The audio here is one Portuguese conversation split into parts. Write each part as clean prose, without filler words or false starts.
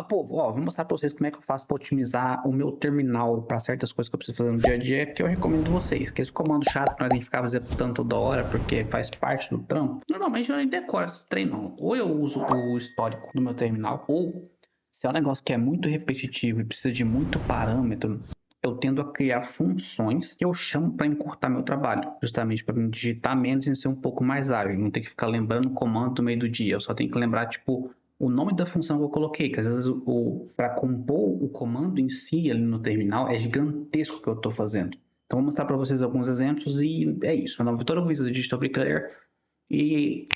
Povo, ó, vou mostrar pra vocês como é que eu faço pra otimizar o meu terminal pra certas coisas que eu preciso fazer no dia a dia, que eu recomendo vocês. Que esse comando chato pra gente ficar executando toda hora, porque faz parte do trampo. Normalmente eu nem decoro esses trem, não. Ou eu uso o histórico do meu terminal, ou se é um negócio que é muito repetitivo e precisa de muito parâmetro, eu tendo a criar funções que eu chamo para encurtar meu trabalho, justamente para me digitar menos e ser um pouco mais ágil, não ter que ficar lembrando o comando no meio do dia. Eu só tenho que lembrar, tipo, o nome da função que eu coloquei, que às vezes para compor o comando em si ali no terminal é gigantesco o que eu estou fazendo. Então vou mostrar para vocês alguns exemplos e é isso. Meu nome é Vitor Luiz, do Digital Bricklayer, e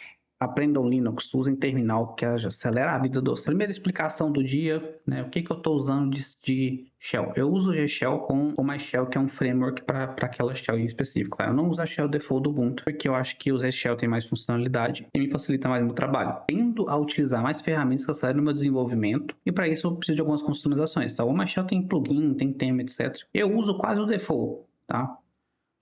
aprendam Linux, usem terminal, que acelera a vida dos. Primeira explicação do dia, né? O que eu estou usando de shell? Eu uso o G-Shell com o MyShell, que é um framework para aquela shell em específico. Tá? Eu não uso a shell default do Ubuntu, porque eu acho que o Z-Shell tem mais funcionalidade e me facilita mais o meu trabalho. Tendo a utilizar mais ferramentas que aceleram no meu desenvolvimento, e para isso eu preciso de algumas customizações. Tá? O MyShell tem plugin, tem tema, etc. Eu uso quase o default. Tá? O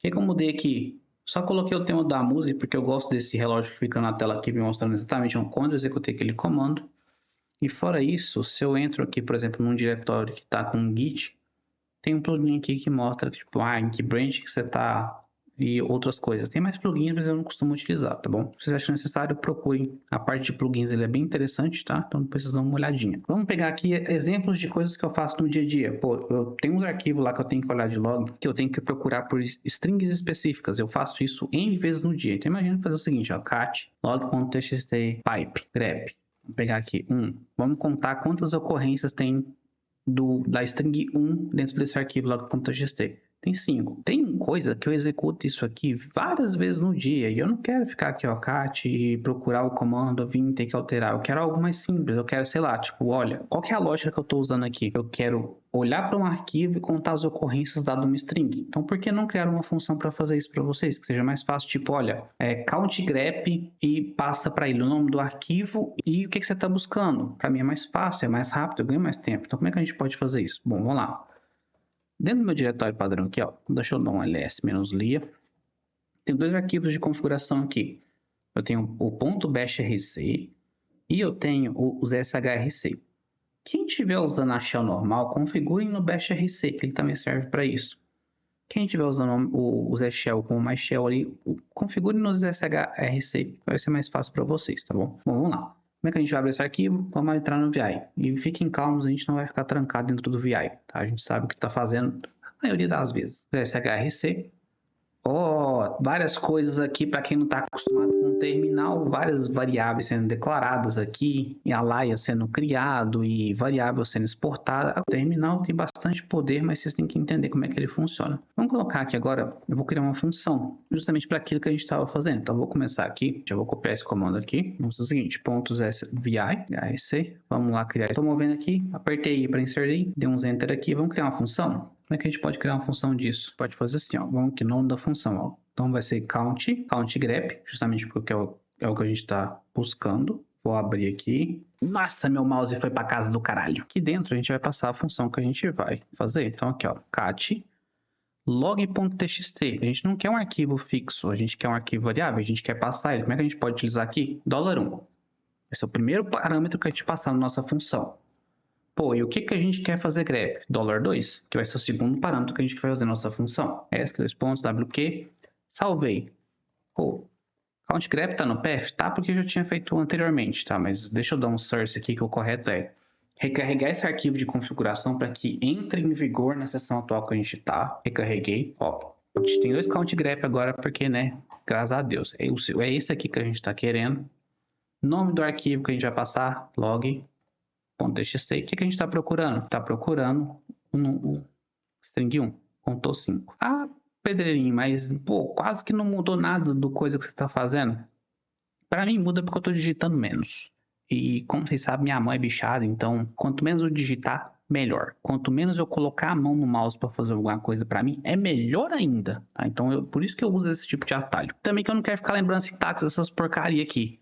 que eu mudei aqui? Só coloquei o tema da música porque eu gosto desse relógio que fica na tela aqui me mostrando exatamente quando eu executei aquele comando. E fora isso, se eu entro aqui, por exemplo, num diretório que está com Git, tem um plugin aqui que mostra tipo, em que branch que você está e outras coisas. Tem mais plugins, mas eu não costumo utilizar, tá bom? Se vocês acham necessário, procurem. A parte de plugins ele é bem interessante, tá? Então depois vocês dão uma olhadinha. Vamos pegar aqui exemplos de coisas que eu faço no dia a dia. Pô, eu tenho uns arquivos lá que eu tenho que olhar de log, que eu tenho que procurar por strings específicas. Eu faço isso N vezes no dia. Então imagina fazer o seguinte, ó, cat log.txt pipe grep. Vamos pegar aqui Vamos contar quantas ocorrências tem da string 1 dentro desse arquivo log.txt. Tem 5. Tem coisa que eu executo isso aqui várias vezes no dia e eu não quero ficar aqui, ó, cat e procurar o comando, vir ter que alterar. Eu quero algo mais simples. Eu quero, sei lá, tipo, olha, qual que é a lógica que eu estou usando aqui? Eu quero olhar para um arquivo e contar as ocorrências dado uma string. Então, por que não criar uma função para fazer isso para vocês? Que seja mais fácil, tipo, olha, count grep e passa para ele o nome do arquivo e o que você está buscando. Para mim é mais fácil, é mais rápido, eu ganho mais tempo. Então, como é que a gente pode fazer isso? Bom, vamos lá. Dentro do meu diretório padrão aqui, ó, deixa eu dar um ls-lia. Tem dois arquivos de configuração aqui. Eu tenho o .bashrc e eu tenho os shrc. Quem estiver usando a shell normal, configurem no bashrc, que ele também serve para isso. Quem estiver usando o Z-Shell com o MyShell ali, configure no shrc, vai ser mais fácil para vocês, tá bom? Bom, vamos lá. Como é que a gente abre esse arquivo? Vamos entrar no VI. E fiquem calmos, a gente não vai ficar trancado dentro do VI, tá? A gente sabe o que está fazendo a maioria das vezes. shrc. Várias coisas aqui para quem não está acostumado com o terminal, várias variáveis sendo declaradas aqui, e alias sendo criado e variável sendo exportada. O terminal tem bastante poder, mas vocês têm que entender como é que ele funciona. Vamos colocar aqui agora, eu vou criar uma função, justamente para aquilo que a gente estava fazendo. Então eu vou começar aqui, já vou copiar esse comando aqui. Vamos fazer o seguinte, .vi, vamos lá criar. Estou movendo aqui, apertei I para inserir, dei uns enter aqui, vamos criar uma função. Como é que a gente pode criar uma função disso? Pode fazer assim, ó. Vamos aqui, nome da função, ó. Então vai ser count grep, justamente porque é o que a gente está buscando. Vou abrir aqui. Nossa, meu mouse foi para casa do caralho. Aqui dentro a gente vai passar a função que a gente vai fazer. Então aqui, ó, cat log.txt. A gente não quer um arquivo fixo, a gente quer um arquivo variável, a gente quer passar ele. Como é que a gente pode utilizar aqui? $1. Esse é o primeiro parâmetro que a gente passar na nossa função. Pô, e o que a gente quer fazer grep? $2, que vai ser o segundo parâmetro que a gente vai fazer na nossa função. wq, salvei. Pô, count grep tá no path? Tá, porque eu já tinha feito anteriormente, tá? Mas deixa eu dar um source aqui, que o correto é recarregar esse arquivo de configuração para que entre em vigor na seção atual que a gente tá. Recarreguei, ó. A gente tem 2 count grep agora, porque, né, graças a Deus. É esse aqui que a gente tá querendo. Nome do arquivo que a gente vai passar, log.txt. O que a gente está procurando? Está procurando um string 1, contou 5. Ah, Pedreirinho, mas pô, quase que não mudou nada do coisa que você está fazendo. Para mim muda porque eu estou digitando menos. E como vocês sabem, minha mão é bichada, então quanto menos eu digitar, melhor. Quanto menos eu colocar a mão no mouse para fazer alguma coisa para mim, é melhor ainda. Tá? Então por isso que eu uso esse tipo de atalho. Também que eu não quero ficar lembrando sintaxe dessas porcaria aqui.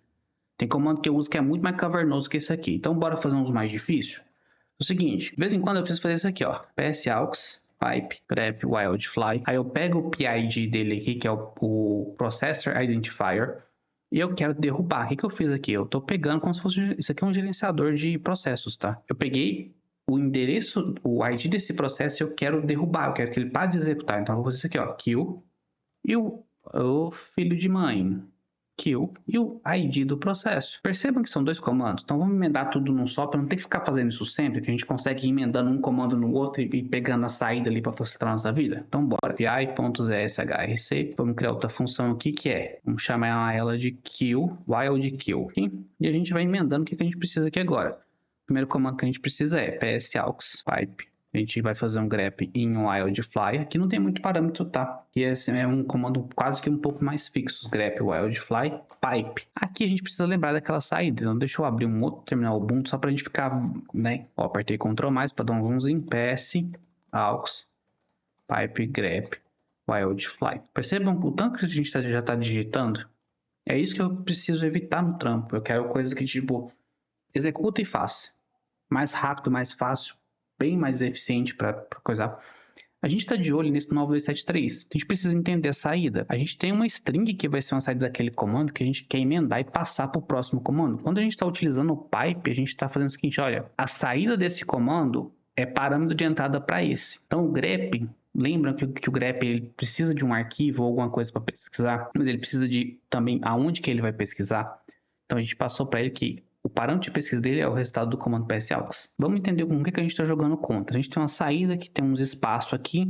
Tem comando que eu uso que é muito mais cavernoso que esse aqui. Então, bora fazer uns mais difíceis? O seguinte, de vez em quando eu preciso fazer isso aqui, ó. psaux, pipe, grep, wildfly. Aí eu pego o PID dele aqui, que é o Processor Identifier. E eu quero derrubar. O que eu fiz aqui? Eu tô pegando como se fosse... Isso aqui é um gerenciador de processos, tá? Eu peguei o endereço, o ID desse processo e eu quero derrubar. Eu quero que ele pare de executar. Então eu vou fazer isso aqui, ó. Kill. E o filho de mãe. Kill e o ID do processo. Percebam que são dois comandos. Então vamos emendar tudo num só para não ter que ficar fazendo isso sempre, que a gente consegue ir emendando um comando no outro e pegando a saída ali para facilitar a nossa vida. Então bora. API.zshrc. Vamos criar outra função aqui que é, vamos chamar ela de kill, wild kill. Okay? E a gente vai emendando o que a gente precisa aqui agora. O primeiro comando que a gente precisa é psaux pipe. A gente vai fazer um grep em wildfly. Aqui não tem muito parâmetro, tá? Que esse é um comando quase que um pouco mais fixo. Grep wildfly pipe. Aqui a gente precisa lembrar daquela saída. Então deixa eu abrir um outro terminal Ubuntu só para a gente ficar, né? Ó, apertei Ctrl mais para dar um zoomzinho. ps aux pipe grep wildfly. Percebam o tanto que a gente já está digitando? É isso que eu preciso evitar no trampo. Eu quero coisas que tipo executa e faz. Mais rápido, mais fácil, bem mais eficiente para coisar. A gente está de olho nesse 9273. A gente precisa entender a saída. A gente tem uma string que vai ser uma saída daquele comando que a gente quer emendar e passar para o próximo comando. Quando a gente está utilizando o pipe, a gente está fazendo o seguinte, olha, a saída desse comando é parâmetro de entrada para esse. Então o grep, lembram que o grep ele precisa de um arquivo ou alguma coisa para pesquisar, mas ele precisa de também aonde que ele vai pesquisar. Então a gente passou para ele que o parâmetro de pesquisa dele é o resultado do comando psaux. Vamos entender com o que a gente está jogando contra. A gente tem uma saída que tem uns espaços aqui.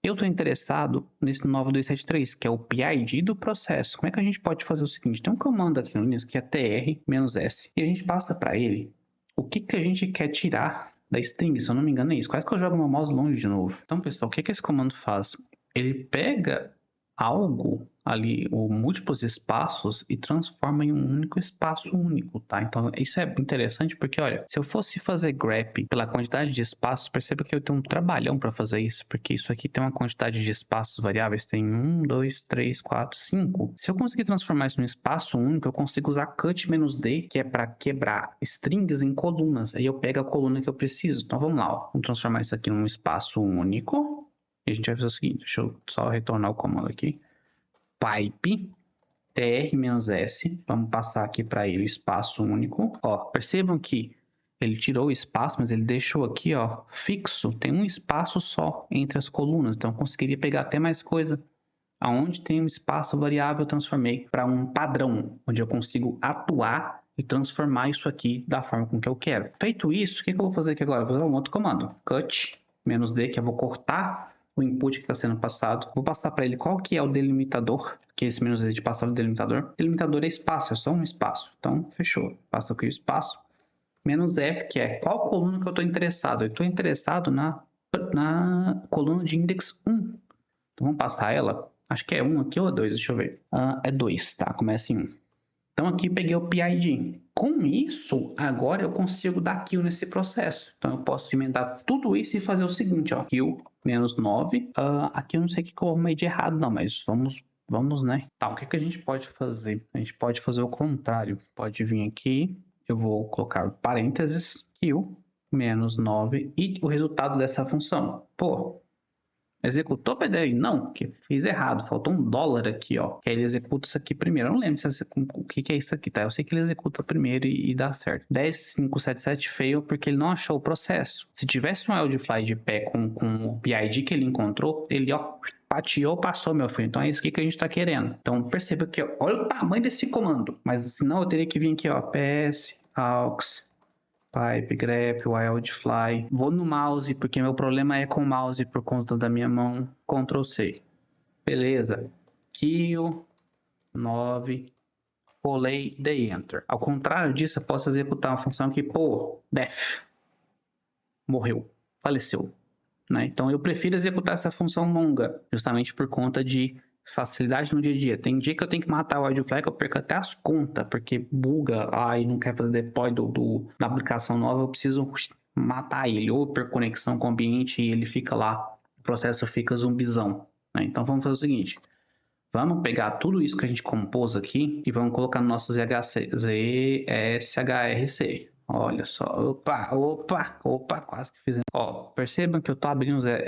Eu estou interessado nesse 9273, que é o PID do processo. Como é que a gente pode fazer o seguinte? Tem um comando aqui no Linux que é tr-s. E a gente passa para ele o que a gente quer tirar da string. Se eu não me engano é isso. Quase que eu jogo meu mouse longe de novo. Então, pessoal, o que esse comando faz? Ele pega algo ali, ou múltiplos espaços, e transforma em um único espaço único, tá? Então, isso é interessante porque, olha, se eu fosse fazer grep pela quantidade de espaços, perceba que eu tenho um trabalhão para fazer isso, porque isso aqui tem uma quantidade de espaços variáveis, tem 1, 2, 3, 4, 5. Se eu conseguir transformar isso num espaço único, eu consigo usar cut-d, que é para quebrar strings em colunas. Aí eu pego a coluna que eu preciso. Então, vamos lá, ó. Vamos transformar isso aqui num espaço único. E a gente vai fazer o seguinte, deixa eu só retornar o comando aqui. Pipe tr-s, vamos passar aqui para ele o espaço único. Ó, percebam que ele tirou o espaço, mas ele deixou aqui, ó, fixo. Tem um espaço só entre as colunas, então eu conseguiria pegar até mais coisa. Aonde tem um espaço variável, eu transformei para um padrão, onde eu consigo atuar e transformar isso aqui da forma com que eu quero. Feito isso, o que eu vou fazer aqui agora? Vou usar um outro comando, cut-d, que eu vou cortar o input que está sendo passado. Vou passar para ele qual que é o delimitador, que é esse -d de passar o delimitador. Delimitador é espaço, é só um espaço. Então, fechou. Passa aqui o espaço. -f, que é qual coluna que eu estou interessado. Eu estou interessado na coluna de index 1. Então, vamos passar ela. Acho que é 1 aqui ou é 2, deixa eu ver. É 2, tá? Começa em 1. Então, aqui peguei o PID. Com isso, agora eu consigo dar kill nesse processo. Então, eu posso emendar tudo isso e fazer o seguinte, ó. Kill -9. Aqui eu não sei o que eu arrumei de errado, não, mas vamos, né? Tá, o que a gente pode fazer? A gente pode fazer o contrário. Pode vir aqui, eu vou colocar parênteses, kill -9 e o resultado dessa função. Pô, executou, PDI? Não, que fiz errado. Faltou $1 aqui, ó. Que ele executa isso aqui primeiro. Eu não lembro o que é isso aqui, tá? Eu sei que ele executa primeiro e dá certo. 10577 fail porque ele não achou o processo. Se tivesse um wildfly de pé com o PID que ele encontrou, ele, ó, fatiou, passou, meu filho. Então é isso que a gente tá querendo. Então perceba que, ó, olha o tamanho desse comando. Mas senão eu teria que vir aqui, ó, ps aux pipe, grep, wildfly. Vou no mouse, porque meu problema é com o mouse por conta da minha mão. Ctrl C. Beleza. Kill 9. Colei, dei Enter. Ao contrário disso, eu posso executar uma função que, pô, death. Morreu. Faleceu. Né? Então, eu prefiro executar essa função longa, justamente por conta de facilidade no dia a dia. Tem dia que eu tenho que matar o wildfly que eu perco até as contas, porque buga, e não quer fazer deploy da aplicação nova, eu preciso matar ele, ou per conexão com o ambiente e ele fica lá, o processo fica zumbizão. Né? Então vamos fazer o seguinte, vamos pegar tudo isso que a gente compôs aqui e vamos colocar no nosso ZSHRC. Olha só, opa, quase que fizemos. Ó, percebam que eu tô abrindo ZSHRC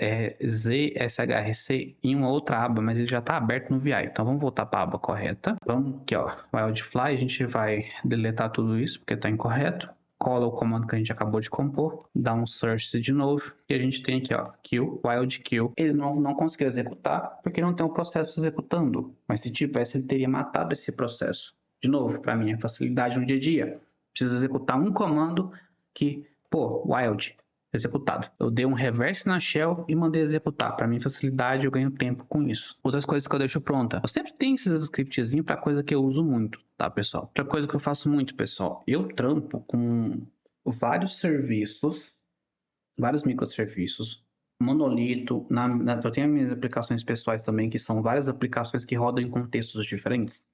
em uma outra aba, mas ele já tá aberto no VI. Então vamos voltar para a aba correta. Vamos aqui, ó, Wildfly, a gente vai deletar tudo isso porque tá incorreto. Cola o comando que a gente acabou de compor, dá um search de novo, e a gente tem aqui, ó, kill, wild kill. Ele não conseguiu executar porque não tem um processo executando, mas se tivesse, ele teria matado esse processo. De novo, para minha facilidade no dia a dia, preciso executar um comando que, pô, wild, executado. Eu dei um reverse na shell e mandei executar. Para minha facilidade, eu ganho tempo com isso. Outras coisas que eu deixo pronta. Eu sempre tenho esses scriptzinhos para coisa que eu uso muito, tá, pessoal? Outra coisa que eu faço muito, pessoal, eu trampo com vários serviços, vários microserviços, monolito, eu tenho minhas aplicações pessoais também, que são várias aplicações que rodam em contextos diferentes.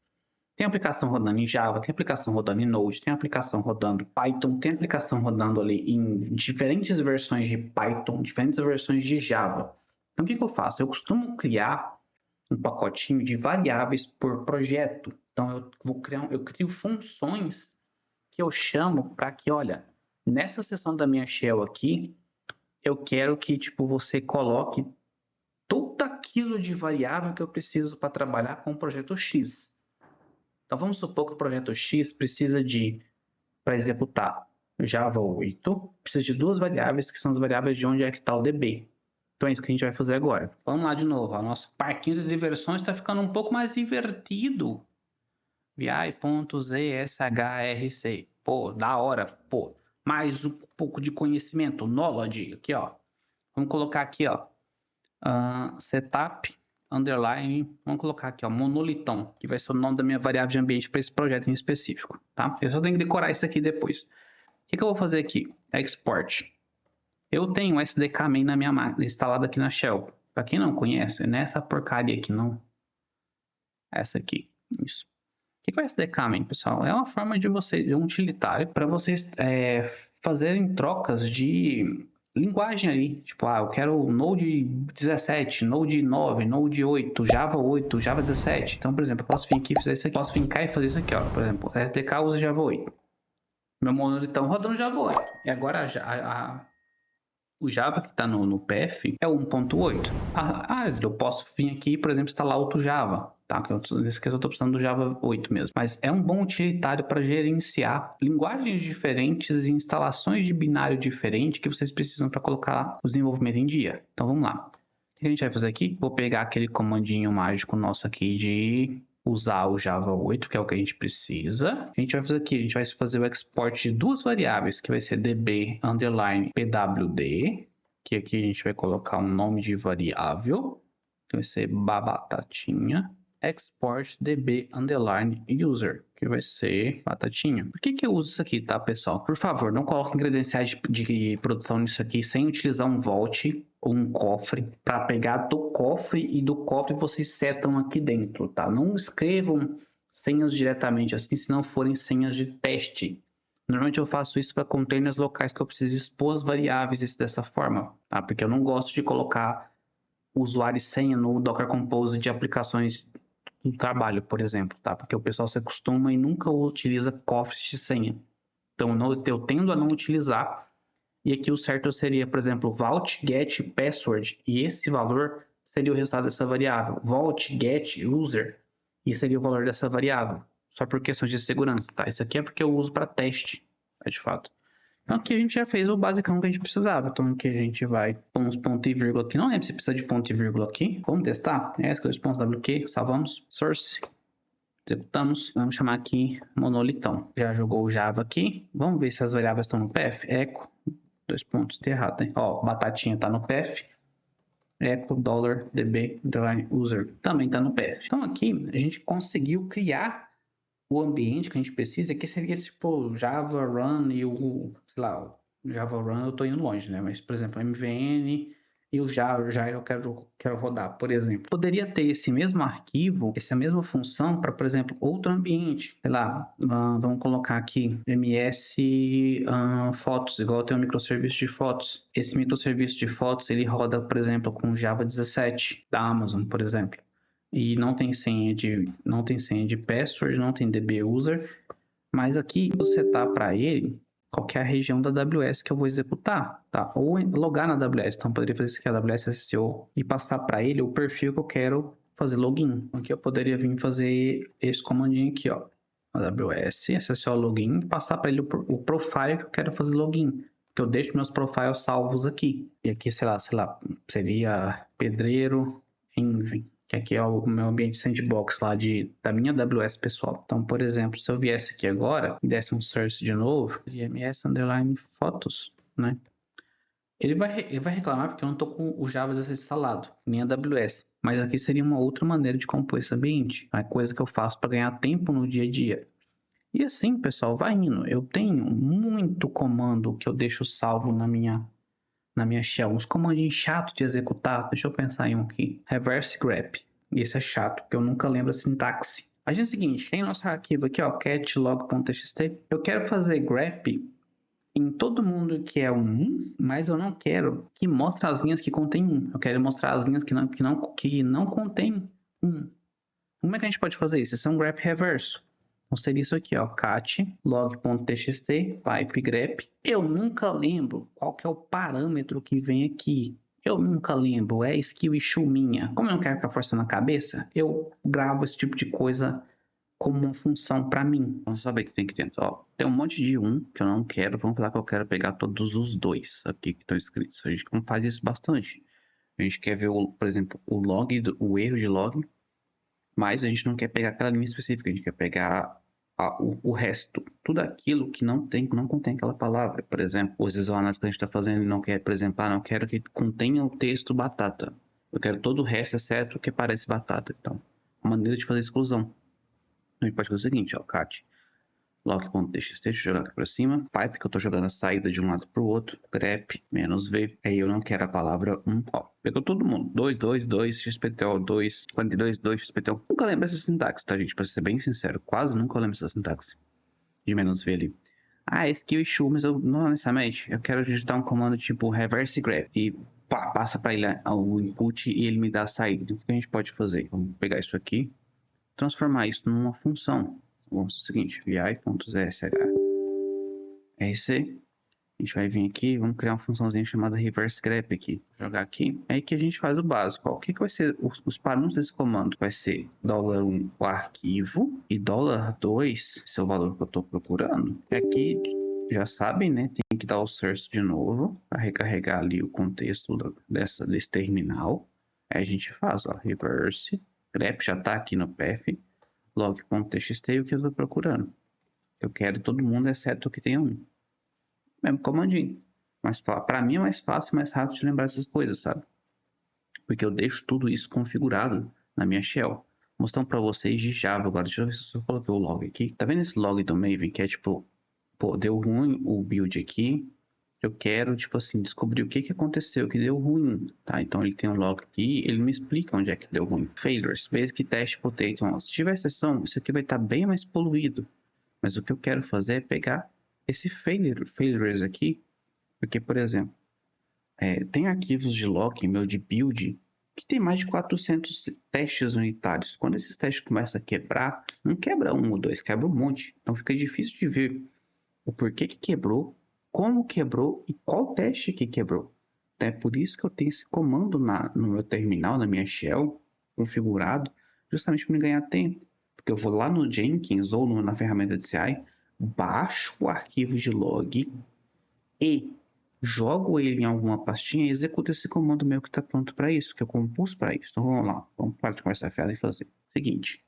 Tem aplicação rodando em Java, tem aplicação rodando em Node, tem aplicação rodando Python, tem aplicação rodando ali em diferentes versões de Python, diferentes versões de Java. Então, o que eu faço? Eu costumo criar um pacotinho de variáveis por projeto. Então, eu crio funções que eu chamo para que, olha, nessa seção da minha shell aqui, eu quero que tipo, você coloque tudo aquilo de variável que eu preciso para trabalhar com o projeto X. Então, vamos supor que o projeto X precisa de, para executar Java 8, precisa de duas variáveis, que são as variáveis de onde é que está o DB. Então, é isso que a gente vai fazer agora. Vamos lá de novo. O nosso parquinho de diversões está ficando um pouco mais divertido. vi.zshrc. Pô, da hora. Pô, mais um pouco de conhecimento. Knowledge. Aqui, ó. Vamos colocar aqui, ó. Setup underline, vamos colocar aqui, ó, monolitão, que vai ser o nome da minha variável de ambiente para esse projeto em específico, tá? Eu só tenho que decorar isso aqui depois. O que eu vou fazer aqui? Export. Eu tenho o SDK main na minha máquina, instalado aqui na Shell. Para quem não conhece, nessa porcaria aqui, não. Essa aqui, isso. O que é o SDK main, pessoal? É uma forma de um utilitário para vocês fazerem trocas de linguagem ali, tipo, eu quero Node 17, Node 9, Node 8, Java 8, Java 17. Então, por exemplo, eu posso vir aqui e fazer isso aqui. Posso vincar e fazer isso aqui, ó. Por exemplo, SDK usa Java 8. Meu monolitão rodando Java 8. E agora o Java que está no PF é 1.8. Eu posso vir aqui, por exemplo, instalar outro Java. Tá? Nesse caso eu estou precisando do Java 8 mesmo. Mas é um bom utilitário para gerenciar linguagens diferentes e instalações de binário diferente que vocês precisam para colocar o desenvolvimento em dia. Então vamos lá. O que a gente vai fazer aqui? Vou pegar aquele comandinho mágico nosso aqui de usar o Java 8, que é o que a gente precisa. A gente vai fazer aqui, a gente vai fazer o export de duas variáveis, que vai ser db underline pwd, que aqui a gente vai colocar um nome de variável, que vai ser batatinha. Export db underline user, que vai ser batatinha. Por que eu uso isso aqui, tá, pessoal? Por favor, não coloquem credenciais de produção nisso aqui sem utilizar um vault ou um cofre para pegar do cofre e do cofre vocês setam aqui dentro, tá? Não escrevam senhas diretamente assim se não forem senhas de teste. Normalmente eu faço isso para containers locais que eu preciso expor as variáveis dessa forma, tá? Porque eu não gosto de colocar usuário e senha no Docker Compose de aplicações do trabalho, por exemplo, tá? Porque o pessoal se acostuma e nunca utiliza cofres de senha. Então eu tendo a não utilizar. E aqui o certo seria, por exemplo, vault get password, e esse valor seria o resultado dessa variável. Vault get user, e seria o valor dessa variável. Só por questão de segurança, tá? Isso aqui é porque eu uso para teste, de fato. Então aqui a gente já fez o basicão que a gente precisava. Então aqui a gente vai com uns pontos e vírgula aqui. Não lembro se precisa de ponto e vírgula aqui. Vamos testar. ESC2.wq, salvamos. Source. Executamos. Vamos chamar aqui monolitão. Já jogou o Java aqui. Vamos ver se as variáveis estão no path. Echo. 2 pontos, tá errado, hein? Ó, batatinha tá no path. Echo $db user também tá no path. Então aqui a gente conseguiu criar o ambiente que a gente precisa, que seria tipo Java Run e o, sei lá, o Java Run eu tô indo longe, né? Mas, por exemplo, MVN e o Java já eu quero rodar, por exemplo. Poderia ter esse mesmo arquivo, essa mesma função para, por exemplo, outro ambiente. Sei lá, vamos colocar aqui ms fotos, igual tem um microserviço de fotos. Esse microserviço de fotos, ele roda, por exemplo, com Java 17 da Amazon, por exemplo. E não tem senha de password, não tem db user, mas aqui você tá para ele, qual que é a região da AWS que eu vou executar, tá? Ou logar na AWS. Então, eu poderia fazer isso aqui, a AWS SSO, e passar para ele o perfil que eu quero fazer login. Aqui eu poderia vir fazer esse comandinho aqui, ó. AWS SSO login, e passar para ele o profile que eu quero fazer login. Que eu deixo meus profiles salvos aqui. E aqui, sei lá, seria pedreiro, Envy, que aqui é o meu ambiente sandbox lá da minha AWS pessoal. Então, por exemplo, se eu viesse aqui agora e desse um search de novo, ms underline fotos, né? Ele vai reclamar porque eu não estou com o Javas instalado, nem a AWS. Mas aqui seria uma outra maneira de compor esse ambiente. A coisa que eu faço para ganhar tempo no dia a dia. E assim, pessoal, vai indo. Eu tenho muito comando que eu deixo salvo na minha shell. Uns comandinhos chatos de executar. Deixa eu pensar em um aqui. Reverse grep. Esse é chato, porque eu nunca lembro a sintaxe. A gente é o seguinte, tem nosso arquivo aqui, ó, cat.log.txt. Eu quero fazer grep em todo mundo que é um, mas eu não quero que mostre as linhas que contém um. Eu quero mostrar as linhas que não contém um. Como é que a gente pode fazer isso? Esse é um grep reverso. Então seria isso aqui, ó, cat log.txt pipe grep. Eu nunca lembro qual que é o parâmetro que vem aqui. Eu nunca lembro, é skill issue minha. Como eu não quero ficar forçando a cabeça, eu gravo esse tipo de coisa como uma função para mim. Vamos saber que tem aqui dentro, ó. Tem um monte de um que eu não quero. Vamos falar que eu quero pegar todos os dois aqui que estão escritos. A gente faz isso bastante. A gente quer ver, por exemplo, o erro de log, mas a gente não quer pegar aquela linha específica, a gente quer pegar o resto, tudo aquilo que não contém aquela palavra. Por exemplo, os isoanados que a gente está fazendo não quer, por exemplo, não quero que contenha o texto batata. Eu quero todo o resto, exceto o que parece batata. Então, uma maneira de fazer exclusão. A gente pode fazer o seguinte, ó, cat log.txt, deixa eu jogar aqui para cima, pipe, que eu estou jogando a saída de um lado para o outro, grep, -v, aí eu não quero a palavra 1, ó, pegou todo mundo, 2, XPTO 2, 42, 2, XPTO, nunca lembro essa sintaxe, tá, gente, para ser bem sincero, quase nunca lembro essa sintaxe, de -v ali. Skill issue, mas eu não necessariamente, eu quero digitar um comando tipo reverse grep, e pá, passa para ele o input e ele me dá a saída. Então, o que a gente pode fazer? Vamos pegar isso aqui, transformar isso numa função. Vamos fazer o seguinte, vi.zsh rc, a gente vai vir aqui, vamos criar uma funçãozinha chamada reverse grep aqui, jogar aqui, é aí que a gente faz o básico, ó. O que vai ser os parâmetros desse comando? Vai ser $1 o arquivo e $2, esse é o valor que eu estou procurando. E aqui, já sabem, né, tem que dar o search de novo, para recarregar ali o contexto desse terminal. Aí a gente faz, ó, reverse grep, já está aqui no path, log.txt e o que eu estou procurando. Eu quero todo mundo, exceto o que tem um. Mesmo comandinho. Mas para mim é mais fácil, mais rápido de lembrar essas coisas, sabe? Porque eu deixo tudo isso configurado na minha shell. Mostrando para vocês de Java agora. Deixa eu ver se eu coloquei o log aqui. Tá vendo esse log do Maven que é tipo, pô, deu ruim o build aqui. Eu quero, tipo assim, descobrir o que aconteceu, que deu ruim, tá? Então ele tem um log aqui, ele me explica onde é que deu ruim. Failures, basic test potato. Se tiver exceção, isso aqui vai estar bem mais poluído. Mas o que eu quero fazer é pegar esse failures aqui, porque, por exemplo, tem arquivos de log, meu de build, que tem mais de 400 testes unitários. Quando esses testes começam a quebrar, não quebra um ou dois, quebra um monte. Então fica difícil de ver o porquê que quebrou, como quebrou e qual teste que quebrou. Então, é por isso que eu tenho esse comando no meu terminal, na minha shell, configurado, justamente para me ganhar tempo. Porque eu vou lá no Jenkins ou na ferramenta de CI, baixo o arquivo de log e jogo ele em alguma pastinha e executo esse comando meu que está pronto para isso, que eu compus para isso. Então vamos lá, vamos parar de conversar fiada e fazer. Seguinte,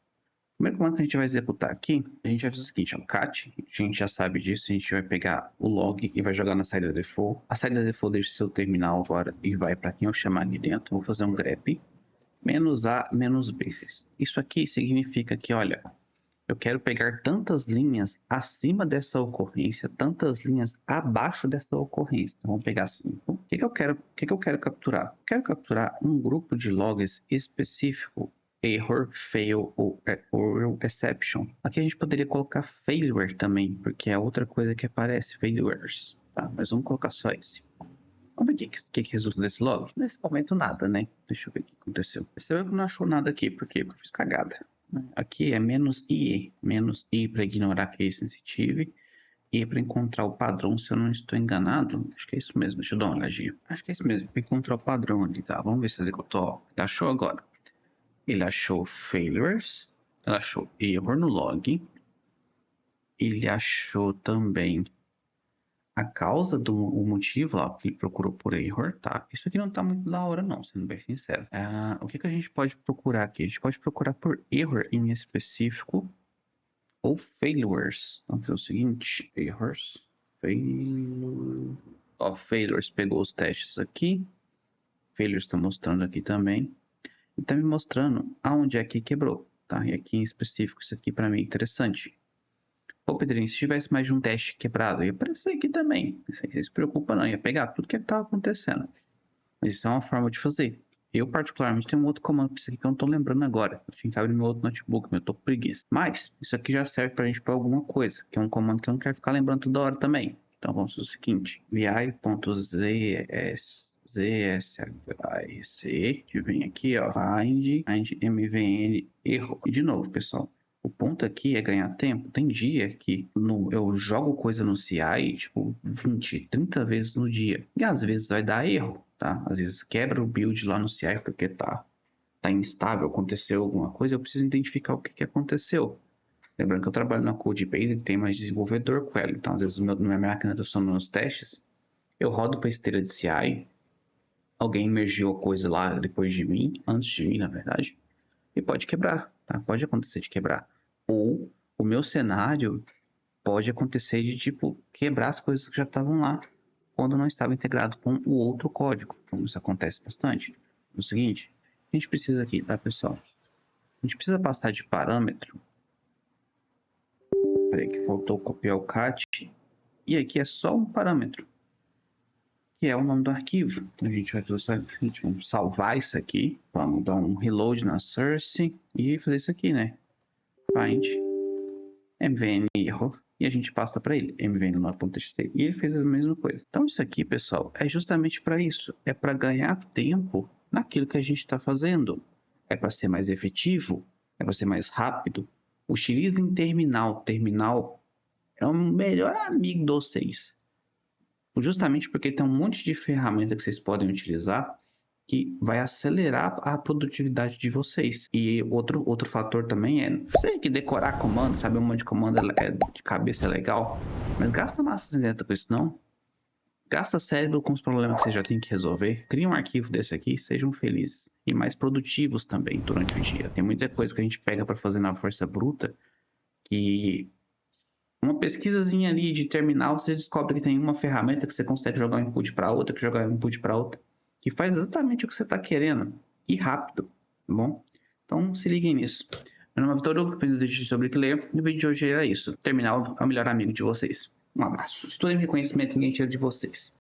o primeiro comando que a gente vai executar aqui, a gente vai fazer o seguinte, ó, cat, a gente já sabe disso, a gente vai pegar o log e vai jogar na saída default. A saída default deixa seu terminal agora e vai para quem eu chamar aqui dentro. Vou fazer um grep, -a, -b. Isso aqui significa que, olha, eu quero pegar tantas linhas acima dessa ocorrência, tantas linhas abaixo dessa ocorrência. Então, vamos pegar 5. O que eu quero capturar? Eu quero capturar um grupo de logs específico, error, fail ou exception. Aqui a gente poderia colocar failure também, porque é outra coisa que aparece, failures. Tá? Mas vamos colocar só esse. Vamos ver o que resulta desse log. Nesse momento nada, né? Deixa eu ver o que aconteceu. Percebeu que não achou nada aqui, porque eu fiz cagada. Aqui é -i para ignorar case sensitive E para encontrar o padrão, se eu não estou enganado, acho que é isso mesmo, deixa eu dar uma olhadinha. Acho que é isso mesmo, para encontrar o padrão ali, tá? Vamos ver se executou. Ó, ele achou agora. Ele achou failures, ele achou error no log, ele achou também a causa o motivo lá que ele procurou por error, tá? Isso aqui não tá muito da hora não, sendo bem sincero. O que a gente pode procurar aqui? A gente pode procurar por error em específico ou failures. Vamos fazer o seguinte, errors, failures. Ó, failures pegou os testes aqui. Failures está mostrando aqui também. E tá me mostrando aonde é que quebrou, tá? E aqui em específico, isso aqui para mim é interessante. Pô, Pedrinho, se tivesse mais de um teste quebrado, ia aparecer aqui também. Isso aí, você se preocupa não, ia pegar tudo que estava acontecendo. Mas isso é uma forma de fazer. Eu, particularmente, tenho um outro comando para isso aqui que eu não tô lembrando agora. Eu tinha que abrir meu outro notebook, mas eu tô com preguiça. Mas, isso aqui já serve pra gente para alguma coisa, que é um comando que eu não quero ficar lembrando toda hora também. Então, vamos fazer o seguinte. vi.zsvic, que vem aqui, ó, find mvn erro. E de novo, pessoal, o ponto aqui é ganhar tempo. Tem dia que eu jogo coisa no CI, tipo, 20, 30 vezes no dia. E às vezes vai dar erro, tá? Às vezes quebra o build lá no CI porque tá instável, aconteceu alguma coisa. Eu preciso identificar o que aconteceu. Lembrando que eu trabalho na Codebase, que tem mais desenvolvedor com ela. Então, às vezes, minha máquina está funcionando nos testes. Eu rodo para esteira de CI. Alguém emergiu a coisa lá depois de mim, antes de mim, na verdade. E pode quebrar, tá? Pode acontecer de quebrar. Ou o meu cenário pode acontecer de, tipo, quebrar as coisas que já estavam lá quando não estava integrado com o outro código. Então, isso acontece bastante. É o seguinte, a gente precisa aqui, tá, pessoal? A gente precisa passar de parâmetro. Peraí, que faltou copiar o cat. E aqui é só um parâmetro, que é o nome do arquivo. Então, a gente vai fazer o seguinte, vamos salvar isso aqui. Vamos dar um reload na source e fazer isso aqui, né? Find mvn error e a gente passa para ele mvn.txt e ele fez a mesma coisa. Então isso aqui, pessoal, é justamente para isso, é para ganhar tempo naquilo que a gente está fazendo, é para ser mais efetivo, é para ser mais rápido. Utilizem terminal. Terminal é o melhor amigo de vocês, justamente porque tem um monte de ferramenta que vocês podem utilizar que vai acelerar a produtividade de vocês. E outro fator também é, sei que decorar comando, saber um monte de comando de cabeça é legal, mas gasta massa cinzenta com isso não. Gasta cérebro com os problemas que você já tem que resolver. Cria um arquivo desse aqui, sejam felizes. E mais produtivos também durante o dia. Tem muita coisa que a gente pega para fazer na força bruta que uma pesquisazinha ali de terminal, você descobre que tem uma ferramenta que você consegue jogar um input para outra, que joga um input para outra, que faz exatamente o que você está querendo e rápido, tá bom? Então se liguem nisso. Meu nome é Vitor Hugo, presidente sobre Clear, e o vídeo de hoje era isso. Terminal é o melhor amigo de vocês. Um abraço. Estudem reconhecimento, ninguém tira de vocês.